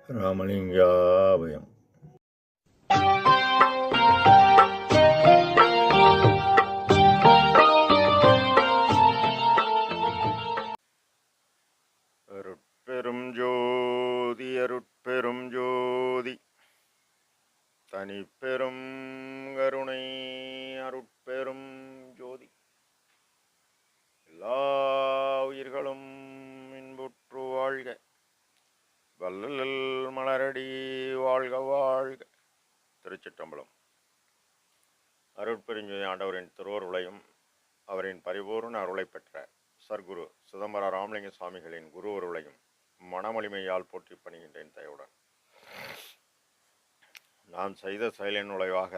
ராமலிங்காபயம். அருட்பெரும் ஜோதி அருட்பெரும் ஜோதி தனிப்பெரும் கருணை அருட்பெரும் ஜோதி எல்லா உயிர்களும் இன்புற்று வாழ்க, வள்ளல் மலரடி வாழ்க வாழ்க. திருச்சிற்றம்பலம். அருட்பெருஞ்சோதி ஆண்டவரின் திருவருளையும் அவரின் பரிபூர்ண அருளை பெற்ற சர்க்குரு சிதம்பர ராமலிங்க சுவாமிகளின் குரு அருளையும் மனமொழிமையால் போற்றி பணிகின்றேன் தயவுடன். நான் செய்த செயலின் நுழைவாக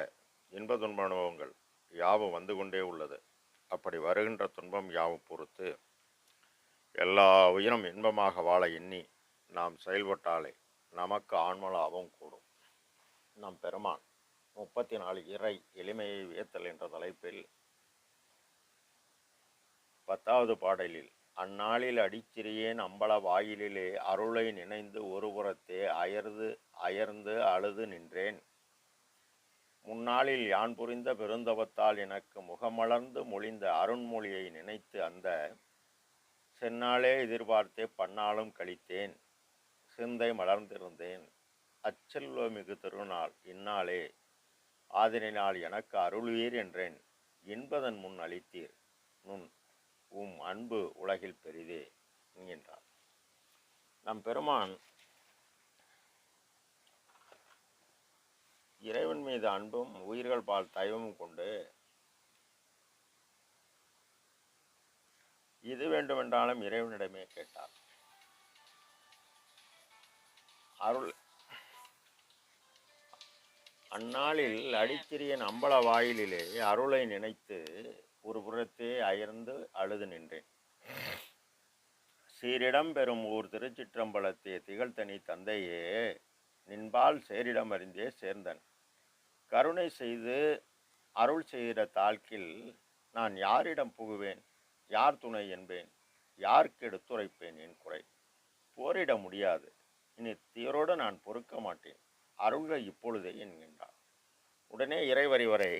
இன்ப துன்ப அனுபவங்கள் யாவும் வந்து கொண்டே உள்ளது. அப்படி வருகின்ற துன்பம் யாவும் பொறுத்து எல்லா உயிரும் இன்பமாக வாழ எண்ணி நாம் செயல்பட்டாலே நமக்கு ஆன்மலாபம் கூடும். நம் பெருமான் 34 இறை எளிமையை வியத்தல் என்ற தலைப்பில் 10வது பாடலில் அந்நாளில் அடிச்சிறியேன் அம்பல வாயிலிலே அருளை நினைந்து ஒருபுறத்தே அயர்ந்து அழுது நின்றேன். முன்னாளில் யான் புரிந்த பெருந்தவத்தால் எனக்கு முகமலர்ந்து மொழிந்த அருண்மொழியை நினைத்து அந்த செந்நாளே எதிர்பார்த்தே பன்னாலும் கழித்தேன். சிந்தை மலர்ந்திருந்தேன் அச்செல்வமிகு திருநாள் இந்நாளே ஆதரினால் எனக்கு அருள்வீர் என்றேன். என்பதன் முன் அளித்தீர் நுண் அன்பு உலகில் பெரிதே என்கின்றார். நம் பெருமான் இறைவன் மீது அன்பும் உயிர்கள் பால் தயவும் கொண்டு இது வேண்டுமென்றாலும் இறைவனிடமே கேட்டார். அருள் அந்நாளில் அடிச்சிறியன் அம்பல வாயிலிலே அருளை நினைத்து ஒரு புறத்தே அயர்ந்து அழுது நின்றேன். சீரிடம் பெறும் ஊர் திருச்சிற்றம்பலத்தே திகழ்த்தனி தந்தையே நின்பால் சேரிடம் அறிந்தே சேர்ந்தன். கருணை செய்து அருள் செய்கிற தாழ்கில் நான் யாரிடம் புகுவேன்? யார் துணை என்பேன்? யாருக்கு எடுத்துரைப்பேன் என் குறை? போரிட முடியாது, இனி தீரோடு நான் பொறுக்க மாட்டேன், அருள்கள் இப்பொழுதே என்கின்றார். உடனே இறைவரை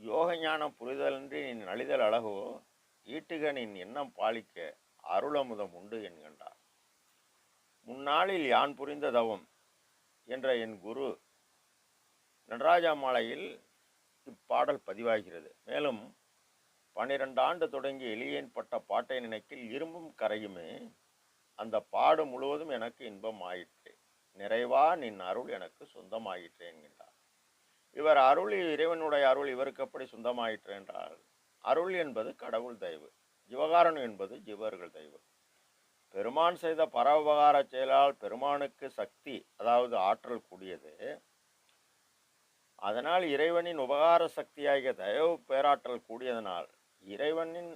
யோக ஞானம் புரிதலின்றி நின் நலிதல் அழகோ, ஈட்டுக நின் எண்ணம் பாலிக்க அருளமுதம் உண்டு என்கின்றார். முன்னாளில் யான் புரிந்த தவம் என்ற என் குரு நடராஜா மாலையில் இப்பாடல் பதிவாகிறது. மேலும் 12 ஆண்டு தொடங்கி எளியேன் பட்ட பாட்டை நினைக்கில் இரும்பும் கரையுமே, அந்த பாடு முழுவதும் எனக்கு இன்பம் ஆயிற்று, நிறைவா நின் அருள் எனக்கு சொந்தமாயிற்று என்கின்றார். இவர் அருள் இறைவனுடைய அருள் இவருக்கு எப்படி சொந்தமாயிற்று என்றால், அருள் என்பது கடவுள் தயவு, ஜீவகாரணம் என்பது ஜீவர்கள் தயவு. பெருமான் செய்த பரோபகார செயலால் பெருமானுக்கு சக்தி, அதாவது ஆற்றல் கூடியது. அதனால் இறைவனின் உபகார சக்தியாகிய தயவு பேராற்றல் கூடியதனால், இறைவனின்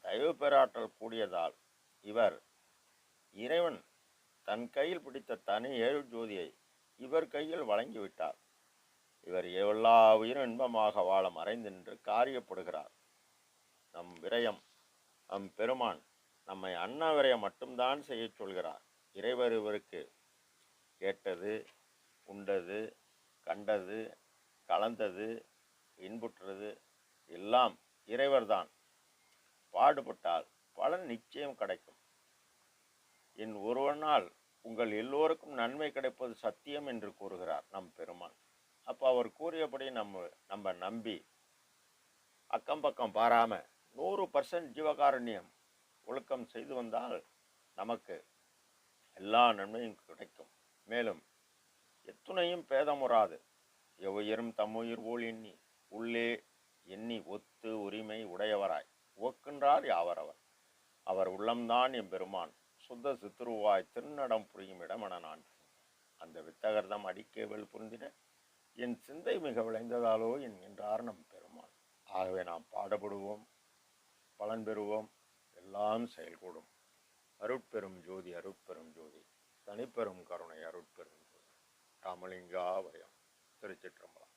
தயவு பேராற்றல் கூடியதால் இறைவன் தன் கையில் பிடித்த தனி ஏழு ஜோதியை இவர் கையில் வழங்கிவிட்டார். இவர் எல்லா உயிரும் இன்பமாக வாழ மறைந்து நின்று காரியப்படுகிறார். நம் பெருமான் நம்மை அன்ன விரயம் மட்டும்தான் செய்ய சொல்கிறார். இறைவர் இவருக்கு கேட்டது, உண்டது, கண்டது, கலந்தது, இன்புற்றது எல்லாம் இறைவர்தான். பாடுபட்டால் பலன் நிச்சயம் கிடைக்கும். என் ஒருவனால் உங்கள் எல்லோருக்கும் நன்மை கிடைப்பது சத்தியம் என்று கூறுகிறார் நம் பெருமான். அப்போ அவர் கூறியபடி நம்ம நம்பி அக்கம் பக்கம் பாராம 100% ஜீவகாருண்யம் ஒழுக்கம் செய்து வந்தால் நமக்கு எல்லா நன்மையும் கிடைக்கும். மேலும் எத்துணையும் பேதமுறாது எவ்வுயிரும் தம்முயிர் போல் எண்ணி உள்ளே எண்ணி ஒத்து உரிமை உடையவராய் ஒக்கின்றார் யாவரவர். அவர் உள்ளம்தான் எம்பெருமான் சுத்த சித்துருவாய் திருநடம் புரியும் இடமென நான். அந்த வித்தகர்தம் அடிக்கேவல் புரிந்திட என் சிந்தை மிக விளைந்ததாலோ என்கின்றார் நம் பெருமான். ஆகவே நாம் பாடுபடுவோம், பலன் பெறுவோம், எல்லாம் செயல்கூடும். அருட்பெரும் ஜோதி அருட்பெரும் ஜோதி தனிப்பெரும் கருணை அருட்பெரும் ஜோதி. ராமலிங்காபயம். திருச்சிற்றம்பலம்.